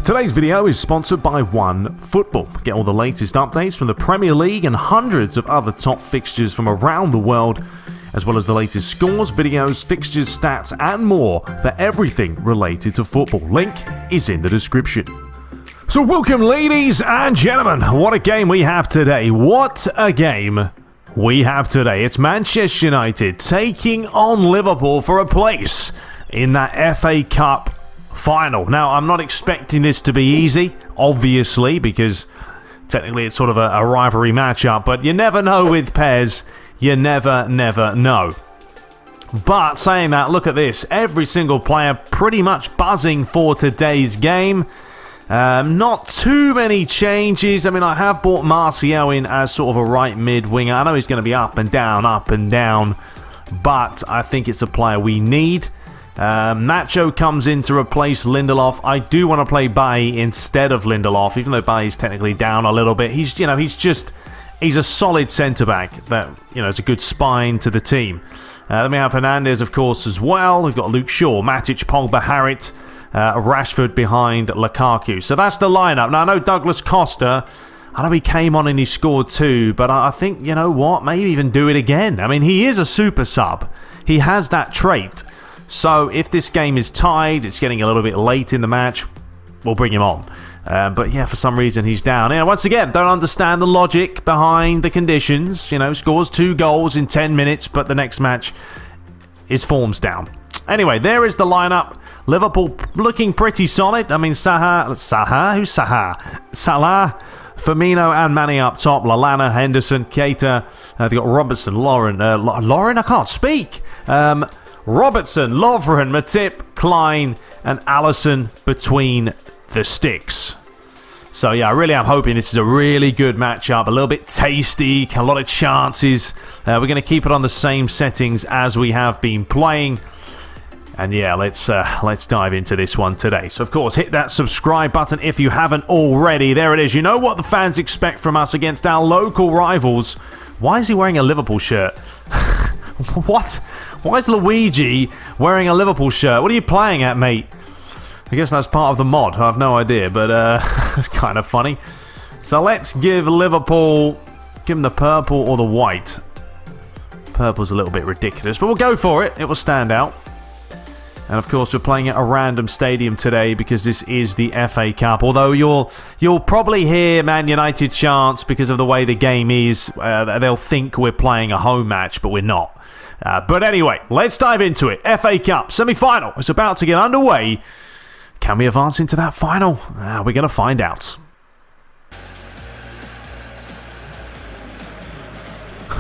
Today's video is sponsored by OneFootball. Get all the latest updates from the Premier League and hundreds of other top fixtures from around the world, as well as the latest scores, videos, fixtures, stats, and more for everything related to football. Link is in the description. So welcome, ladies and gentlemen. What a game we have today. What a game we have today. It's Manchester United taking on Liverpool for a place in that FA Cup final. Now, I'm not expecting this to be easy, obviously, because technically it's sort of a rivalry matchup, but you never know with PES. You never know. But saying that, look at this. Every single player pretty much buzzing for today's game. Not too many changes. I mean, I have brought Martial in as sort of a right mid winger. I know he's going to be up and down, but I think it's a player we need. Nacho comes in to replace Lindelof. I do want to play Bailly instead of Lindelof, even though Bailly's technically down a little bit. He's a solid centre-back that, is a good spine to the team. Then we have Hernandez, of course, as well. We've got Luke Shaw, Matic, Pogba, Harit, Rashford behind Lukaku. So that's the lineup. Now, I know Douglas Costa, I know he came on and he scored too, but I think, you know what, maybe even do it again. I mean, he is a super sub. He has that trait. So if this game is tied, it's getting a little bit late in the match, we'll bring him on. But yeah, for some reason he's down. Once again, don't understand the logic behind the conditions. Scores 2 goals in 10 minutes, but the next match his form's down. Anyway, there is the lineup. Liverpool looking pretty solid. I mean, Salah, Firmino and Mane up top. Lallana, Henderson, Keita. They've got Robertson, Lauren, I can't speak. Robertson, Lovren, Matip, Klein, and Alisson between the sticks. So yeah, I really am hoping this is a really good matchup, a little bit tasty, a lot of chances. We're going to keep it on the same settings as we have been playing. And yeah, let's dive into this one today. So of course, hit that subscribe button if you haven't already. There it is. You know what the fans expect from us against our local rivals. Why is he wearing a Liverpool shirt? What? Why is Luigi wearing a Liverpool shirt? What are you playing at, mate? I guess that's part of the mod. I have no idea, but it's kind of funny. So let's give Liverpool, give them the purple or the white. Purple's a little bit ridiculous, but we'll go for it. It will stand out. And of course, we're playing at a random stadium today because this is the FA Cup. Although you'll probably hear Man United chants because of the way the game is. They'll think we're playing a home match, but we're not. But anyway, let's dive into it. FA Cup semi-final is about to get underway. Can we advance into that final? We're going to find out.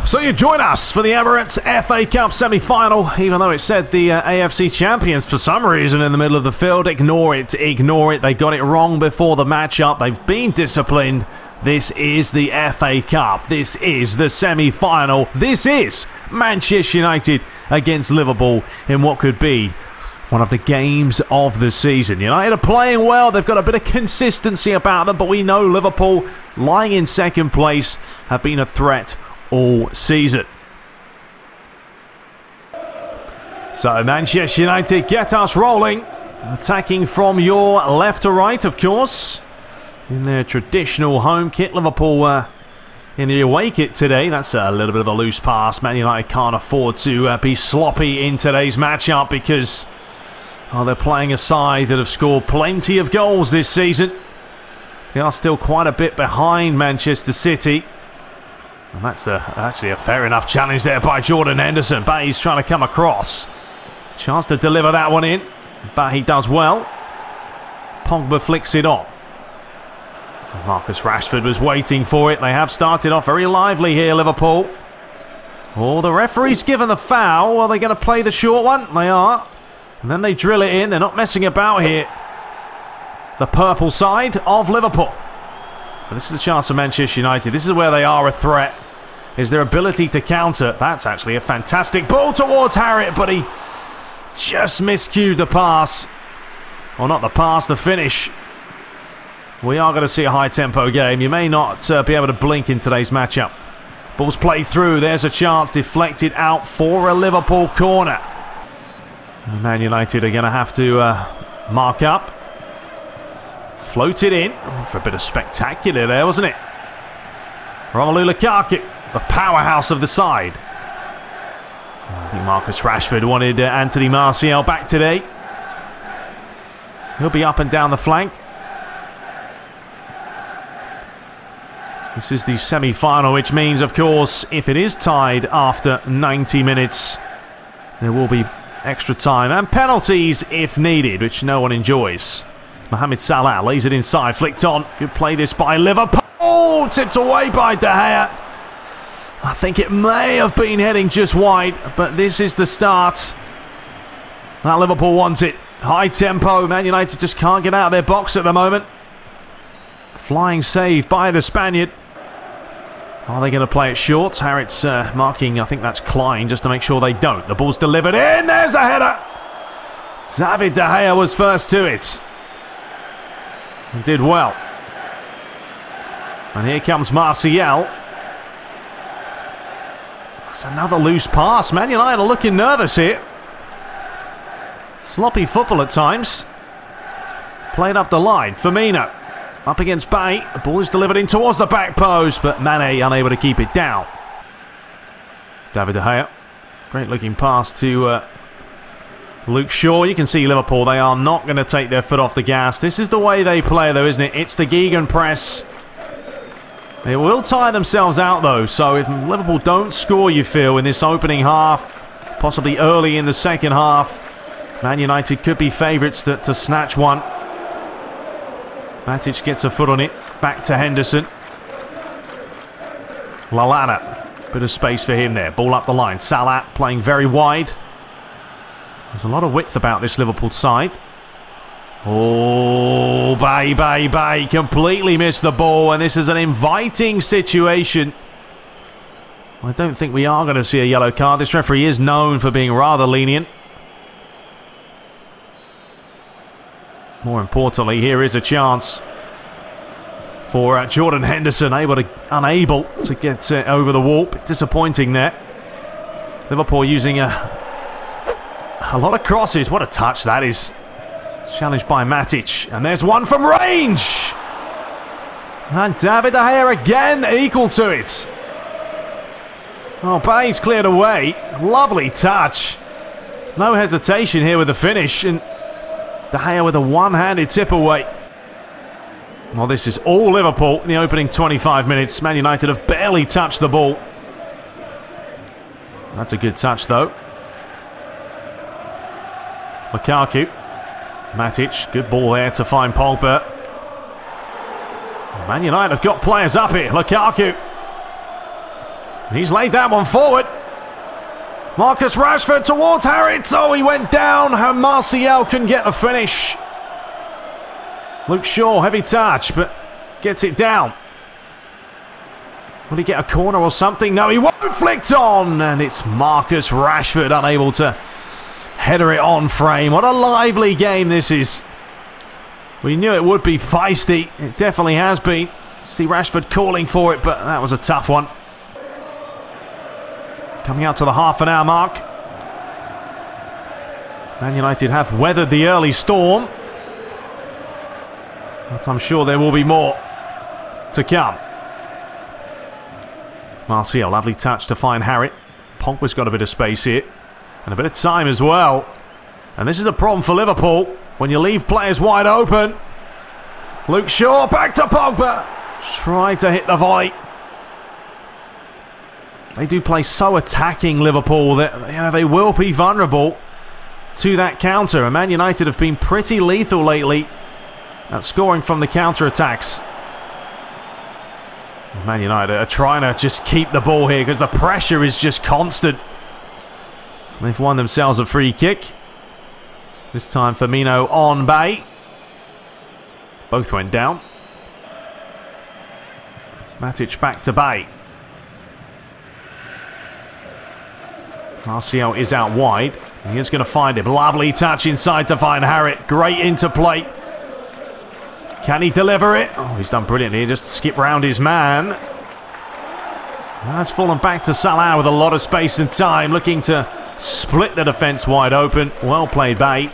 So you join us for the Emirates FA Cup semi-final, even though it said the AFC champions for some reason in the middle of the field. Ignore it. They got it wrong before the matchup. They've been disciplined. This is the FA Cup. This is the semi-final. This is Manchester United against Liverpool in what could be one of the games of the season. United are playing well. They've got a bit of consistency about them, but we know Liverpool, lying in second place, have been a threat all season. So Manchester United, get us rolling. Attacking from your left to right, of course. In their traditional home kit. Liverpool in the away kit today. That's a little bit of a loose pass. Man United can't afford to be sloppy in today's matchup because they're playing a side that have scored plenty of goals this season. They are still quite a bit behind Manchester City. And that's actually a fair enough challenge there by Jordan Henderson. Bailly's trying to come across. Chance to deliver that one in. But he does well. Pogba flicks it on. Marcus Rashford was waiting for it. They have started off very lively here, Liverpool. Oh, the referee's given the foul. Are they going to play the short one? They are. And then they drill it in. They're not messing about here. The purple side of Liverpool. But this is a chance for Manchester United. This is where they are a threat. Is their ability to counter. That's actually a fantastic ball towards Harit, but he just miscued the pass. Well, not the pass, the finish. We are going to see a high-tempo game. You may not be able to blink in today's matchup. Ball's played through. There's a chance deflected out for a Liverpool corner. Man United are going to have to mark up. Floated in. Oh, for a bit of spectacular there, wasn't it? Romelu Lukaku, the powerhouse of the side. I think Marcus Rashford wanted Anthony Martial back today. He'll be up and down the flank. This is the semi-final, which means, of course, if it is tied after 90 minutes, there will be extra time and penalties if needed, which no one enjoys. Mohamed Salah lays it inside, flicked on. Good play this by Liverpool. Oh, tipped away by De Gea. I think it may have been heading just wide, but this is the start. That Liverpool wants it. High tempo. Man United just can't get out of their box at the moment. Flying save by the Spaniard. Are they going to play it short? Harriet's marking, I think that's Klein, just to make sure they don't. The ball's delivered in. There's a header. David De Gea was first to it. And did well. And here comes Martial. That's another loose pass. Man United are looking nervous here. Sloppy football at times. Played up the line. Firmino. Up against Bay. The ball is delivered in towards the back post, but Mane unable to keep it down. David De Gea. Great looking pass to Luke Shaw. You can see Liverpool, they are not going to take their foot off the gas. This is the way they play though, isn't it? It's the gegenpress. They will tire themselves out though, so if Liverpool don't score, you feel, in this opening half, possibly early in the second half, Man United could be favourites to snatch one. Matic gets a foot on it. Back to Henderson. Lallana. Bit of space for him there. Ball up the line. Salah playing very wide. There's a lot of width about this Liverpool side. Oh, Bay. Completely missed the ball. And this is an inviting situation. I don't think we are going to see a yellow card. This referee is known for being rather lenient. More importantly, here is a chance for Jordan Henderson, unable to get over the wall. Bit disappointing there. Liverpool using a lot of crosses. What a touch that is. Challenged by Matic. And there's one from range. And David De Gea again equal to it. Oh, Bay's cleared away. Lovely touch. No hesitation here with the finish. And De Gea with a one-handed tip away. Well, this is all Liverpool in the opening 25 minutes. Man United have barely touched the ball. That's a good touch, though. Lukaku. Matic. Good ball there to find Pogba. Man United have got players up here. Lukaku. He's laid that one forward. Marcus Rashford towards Harriet. Oh, he went down. And Martial couldn't get the finish. Luke Shaw, heavy touch, but gets it down. Will he get a corner or something? No, he won't. Flicked on. And it's Marcus Rashford unable to header it on frame. What a lively game this is. We knew it would be feisty. It definitely has been. See Rashford calling for it, but that was a tough one. Coming out to the half-an-hour mark. Man United have weathered the early storm. But I'm sure there will be more to come. Martial, lovely touch to find Harriet. Pogba's got a bit of space here. And a bit of time as well. And this is a problem for Liverpool. When you leave players wide open. Luke Shaw, back to Pogba. Tried to hit the volley. They do play so attacking, Liverpool, that they will be vulnerable to that counter. And Man United have been pretty lethal lately at scoring from the counter-attacks. Man United are trying to just keep the ball here because the pressure is just constant. They've won themselves a free kick. This time Firmino on Bay. Both went down. Matic back to Bay. Martial is out wide. He is going to find him. Lovely touch inside to find Harriet. Great interplay. Can he deliver it? Oh, he's done brilliantly. Just skip round his man. That's fallen back to Salah with a lot of space and time. Looking to split the defence wide open. Well played, Bay.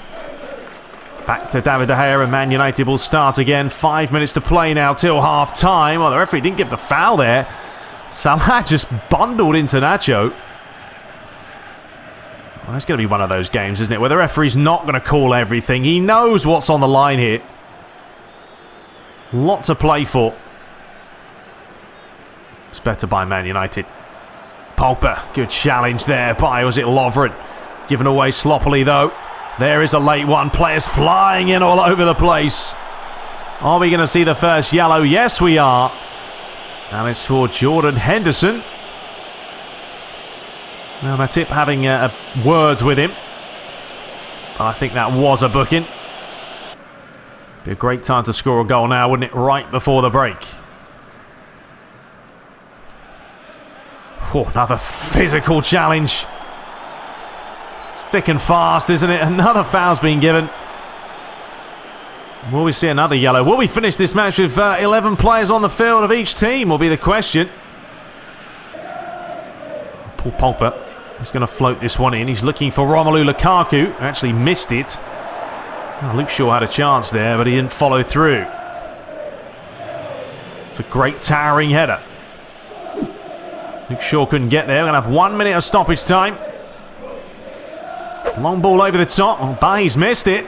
Back to David De Gea, and Man United will start again. 5 minutes to play now till half-time. Well, the referee didn't give the foul there. Salah just bundled into Nacho. Well, it's going to be one of those games, isn't it, where the referee's not going to call everything. He knows what's on the line here. Lot to play for. It's better by Man United. Pogba, good challenge there by, was it Lovren? Given away sloppily, though. There is a late one. Players flying in all over the place. Are we going to see the first yellow? Yes, we are. And it's for Jordan Henderson. Now, Matip having words with him. I think that was a booking. Be a great time to score a goal now, wouldn't it? Right before the break. Oh, another physical challenge. It's thick and fast, isn't it? Another foul's been given. Will we see another yellow? Will we finish this match with 11 players on the field of each team? Will be the question. Paul Pogba is going to float this one in. He's looking for Romelu Lukaku. Actually missed it. Oh, Luke Shaw had a chance there, but he didn't follow through. It's a great towering header. Luke Shaw couldn't get there. We're going to have 1 minute of stoppage time. Long ball over the top. Oh, Bahi's missed it.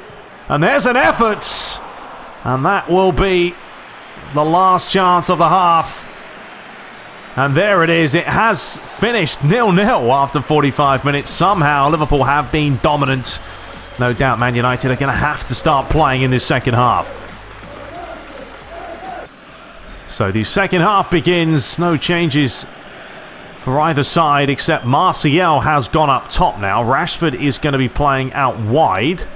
And there's an effort. And that will be the last chance of the half. And there it is. It has finished 0-0 after 45 minutes. Somehow Liverpool have been dominant. No doubt Man United are going to have to start playing in this second half. So the second half begins. No changes for either side, except Martial has gone up top now. Rashford is going to be playing out wide.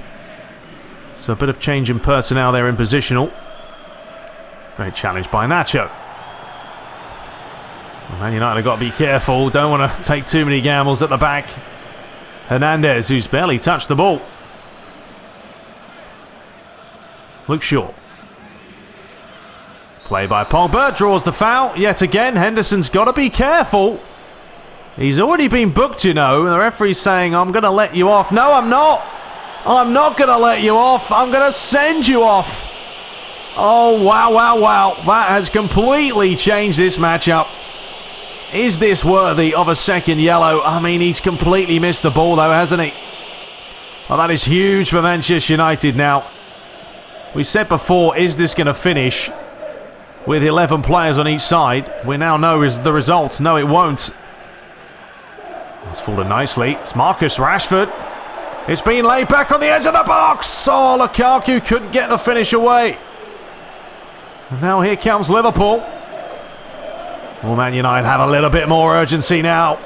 So a bit of change in personnel there in positional. Great challenge by Nacho. Well, Man United have got to be careful. Don't want to take too many gambles at the back. Hernandez, who's barely touched the ball. Luke Shaw. Play by Pogba, draws the foul. Yet again, Henderson's got to be careful. He's already been booked, you know. The referee's saying, I'm going to let you off. No, I'm not. I'm not going to let you off. I'm going to send you off. Oh, wow, wow, wow. That has completely changed this matchup. Is this worthy of a second yellow? I mean, he's completely missed the ball, though, hasn't he? Well, that is huge for Manchester United now. We said before, is this going to finish with 11 players on each side? We now know is the result. No, it won't. It's fallen nicely. It's Marcus Rashford. It's been laid back on the edge of the box. Oh, Lukaku couldn't get the finish away. And now here comes Liverpool. Will Man United have a little bit more urgency now?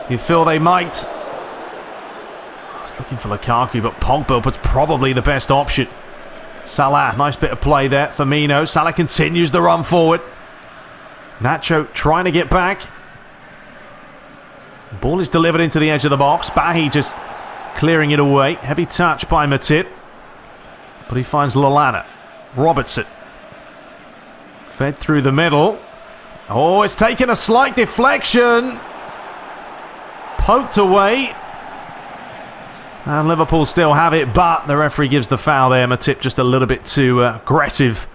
You feel they might. I was looking for Lukaku, but Pogba was probably the best option. Salah, nice bit of play there. Firmino. Salah continues the run forward. Nacho trying to get back. The ball is delivered into the edge of the box. Bahi just clearing it away. Heavy touch by Matip. But he finds Lallana. Robertson. Fed through the middle. Oh, it's taken a slight deflection. Poked away. And Liverpool still have it, but the referee gives the foul there. Matip just a little bit too aggressive.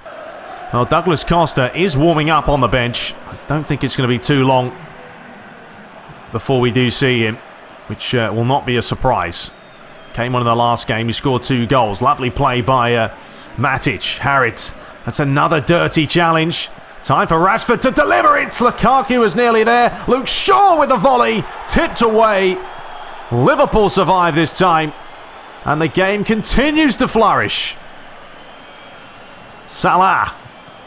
Well, Douglas Costa is warming up on the bench. I don't think it's going to be too long before we do see him, which will not be a surprise. Came on in the last game. He scored 2 goals. Lovely play by Matic. Harrit. That's another dirty challenge. Time for Rashford to deliver it. Lukaku is nearly there. Luke Shaw with the volley. Tipped away. Liverpool survive this time. And the game continues to flourish. Salah.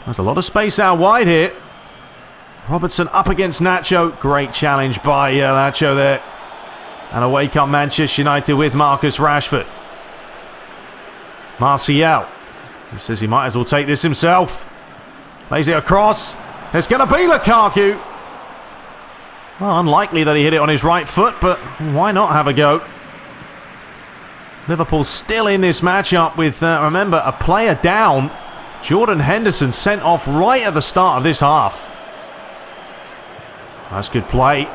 There's a lot of space out wide here. Robertson up against Nacho. Great challenge by Nacho there. And away come Manchester United with Marcus Rashford. Martial. He says he might as well take this himself. Lays it across. It's going to be Lukaku. Well, unlikely that he hit it on his right foot, but why not have a go? Liverpool still in this matchup with, remember, a player down. Jordan Henderson sent off right at the start of this half. That's good play.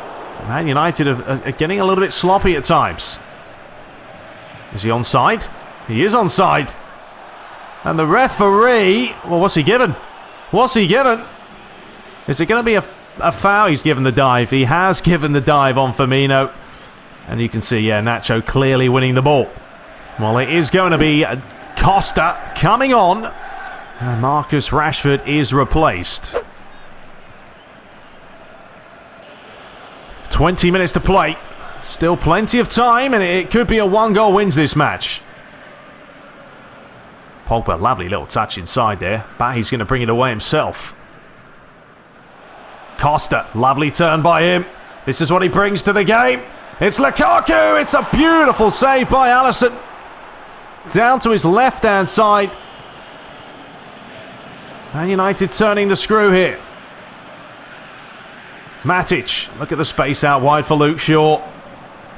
Man United are getting a little bit sloppy at times. Is he onside? He is onside. And the referee... Well, what's he given? What's he given? Is it going to be a foul? He's given the dive. He has given the dive on Firmino. And you can see, yeah, Nacho clearly winning the ball. Well, it is going to be Costa coming on. And Marcus Rashford is replaced. 20 minutes to play. Still plenty of time, and it could be a one-goal wins this match. Pogba, lovely little touch inside there. But he's going to bring it away himself. Costa, lovely turn by him. This is what he brings to the game. It's Lukaku. It's a beautiful save by Alisson. Down to his left-hand side. And United turning the screw here. Matic, look at the space out wide for Luke Shaw.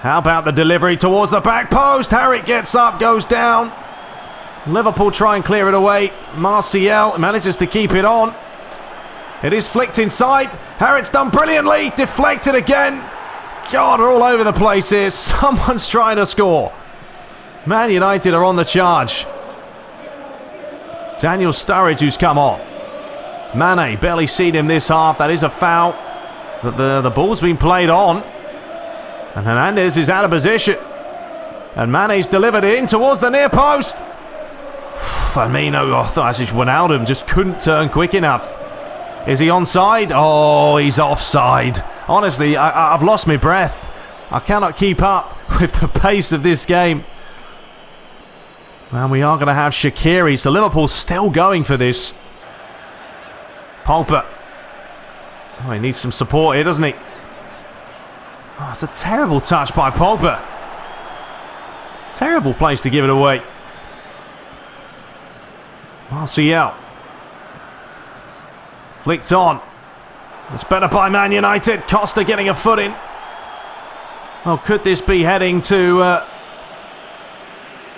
How about the delivery towards the back post? Harrick gets up, goes down. Liverpool try and clear it away. Martial manages to keep it on. It is flicked inside. Harrick's done brilliantly. Deflected again. God, we're all over the place here. Someone's trying to score. Man United are on the charge. Daniel Sturridge who's come on. Mane, barely seen him this half. That is a foul. But the ball's been played on. And Hernandez is out of position. And Mane's delivered in towards the near post. Firmino, I thought actually Wijnaldum just couldn't turn quick enough. Is he onside? Oh, he's offside. Honestly, I've lost my breath. I cannot keep up with the pace of this game. And we are going to have Shaqiri. So Liverpool's still going for this. Pogba. Oh, he needs some support here, doesn't he? Oh, it's a terrible touch by Pogba. Terrible place to give it away. Martial. Flicked on. It's better by Man United. Costa getting a foot in. Oh, could this be heading to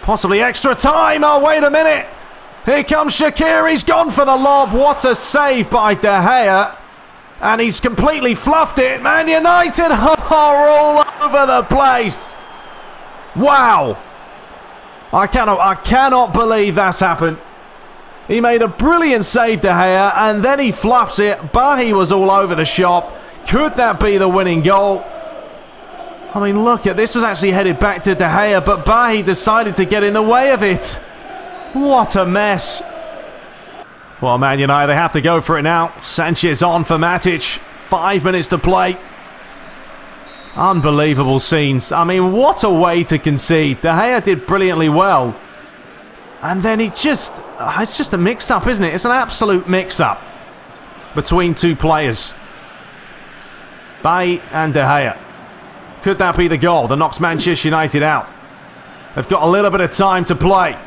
possibly extra time? Oh, wait a minute. Here comes Shaqiri. He's gone for the lob. What a save by De Gea. And he's completely fluffed it. Man United are all over the place. Wow. I cannot believe that's happened. He made a brilliant save, De Gea, and then he fluffs it. Bahi was all over the shop. Could that be the winning goal? I mean, look at this. Was actually headed back to De Gea, but Bahi decided to get in the way of it. What a mess. Well, Man United, they have to go for it now. Sanchez on for Matic. 5 minutes to play. Unbelievable scenes. I mean, what a way to concede. De Gea did brilliantly well. And then it's just a mix-up, isn't it? It's an absolute mix-up between two players. Bailly and De Gea. Could that be the goal that knocks Manchester United out? They've got a little bit of time to play.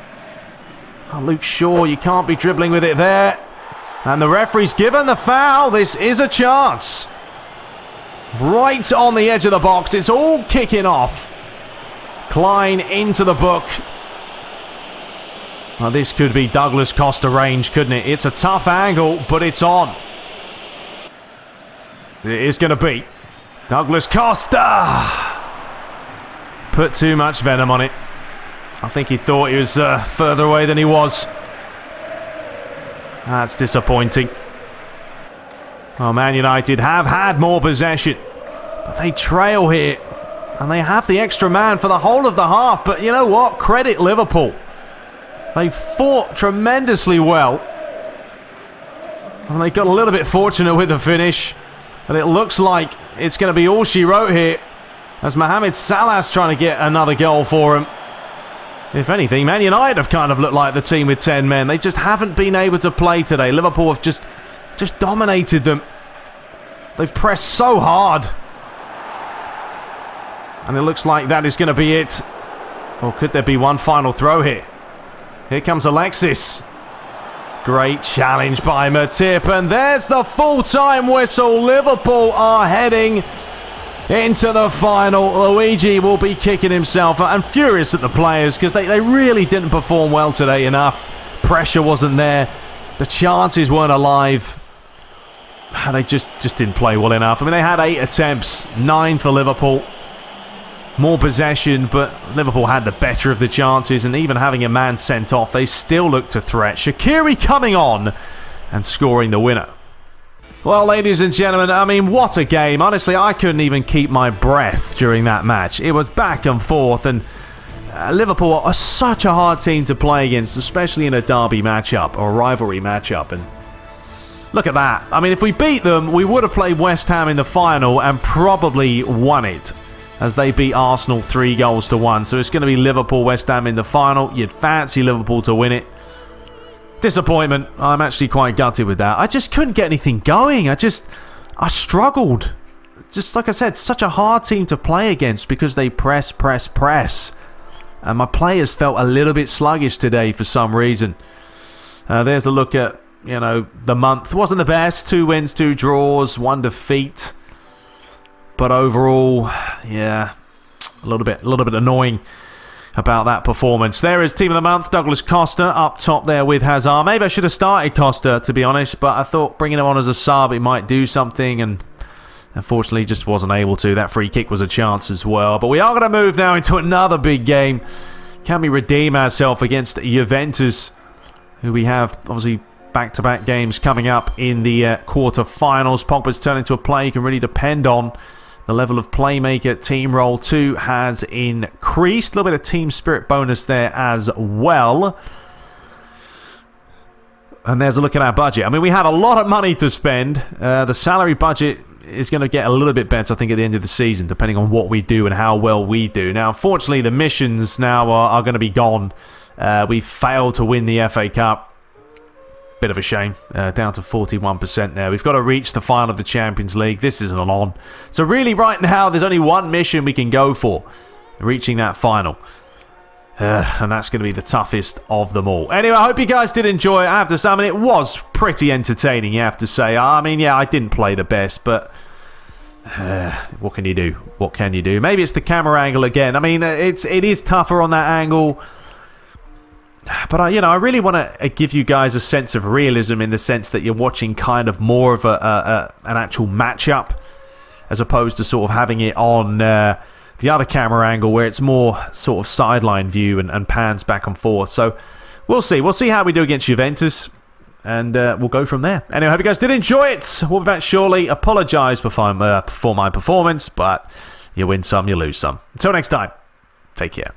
Oh, Luke Shaw, you can't be dribbling with it there. And the referee's given the foul. This is a chance. Right on the edge of the box. It's all kicking off. Klein into the book. Well, this could be Douglas Costa range, couldn't it? It's a tough angle, but it's on. It is going to be Douglas Costa. Put too much venom on it. I think he thought he was further away than he was. That's disappointing. Well, Man United have had more possession, but they trail here. And they have the extra man for the whole of the half. But you know what? Credit Liverpool. They fought tremendously well. And they got a little bit fortunate with the finish. But it looks like it's going to be all she wrote here, as Mohamed Salah's trying to get another goal for him. If anything, Man United have kind of looked like the team with 10 men. They just haven't been able to play today. Liverpool have just dominated them. They've pressed so hard. And it looks like that is going to be it. Or could there be one final throw here? Here comes Alexis. Great challenge by Matip. And there's the full-time whistle. Liverpool are heading into the final. Luigi will be kicking himself and furious at the players because they really didn't perform well today enough. Pressure wasn't there. The chances weren't alive. They just didn't play well enough. I mean, they had 8 attempts, 9 for Liverpool. more possession, but Liverpool had the better of the chances, and even having a man sent off, they still looked a threat. Shaqiri coming on and scoring the winner. Well, ladies and gentlemen, I mean, what a game. Honestly, I couldn't even keep my breath during that match. It was back and forth, and Liverpool are such a hard team to play against, especially in a derby matchup or a rivalry matchup. And look at that. I mean, if we beat them, we would have played West Ham in the final and probably won it, as they beat Arsenal 3-1. So it's going to be Liverpool-West Ham in the final. You'd fancy Liverpool to win it. Disappointment. I'm actually quite gutted with that. I just couldn't get anything going. I struggled. Just like I said, such a hard team to play against because they press. And my players felt a little bit sluggish today for some reason. There's a look at, you know, the month. Wasn't the best. 2 wins, 2 draws, 1 defeat. But overall, yeah, a little bit annoying about that performance. There is Team of the Month, Douglas Costa, up top there with Hazard. Maybe I should have started Costa, to be honest, but I thought bringing him on as a sub, it might do something, and unfortunately just wasn't able to. That free kick was a chance as well. But we are going to move now into another big game. Can we redeem ourselves against Juventus, who we have, obviously, back-to-back games coming up in the quarter-finals. Pogba's turned into a player you can really depend on. The level of playmaker team role too has increased. A little bit of team spirit bonus there as well. And there's a look at our budget. I mean, we have a lot of money to spend. The salary budget is going to get a little bit better, I think, at the end of the season, depending on what we do and how well we do. Now, unfortunately, the missions now are going to be gone. We failed to win the FA Cup. Bit of a shame, down to 41% there. We've got to reach the final of the Champions League. This isn't on. So really right now, there's only one mission we can go for, reaching that final. And that's going to be the toughest of them all. Anyway, I hope you guys did enjoy it. I have to say, I mean, it was pretty entertaining, you have to say. I mean, yeah, I didn't play the best, but what can you do? What can you do? Maybe it's the camera angle again. I mean, it is tougher on that angle. But, you know, I really want to give you guys a sense of realism in the sense that you're watching kind of more of an actual matchup as opposed to sort of having it on the other camera angle where it's more sort of sideline view and pans back and forth. So we'll see. We'll see how we do against Juventus and we'll go from there. Anyway, I hope you guys did enjoy it. We'll be back shortly. Apologise for my performance, but you win some, you lose some. Until next time, take care.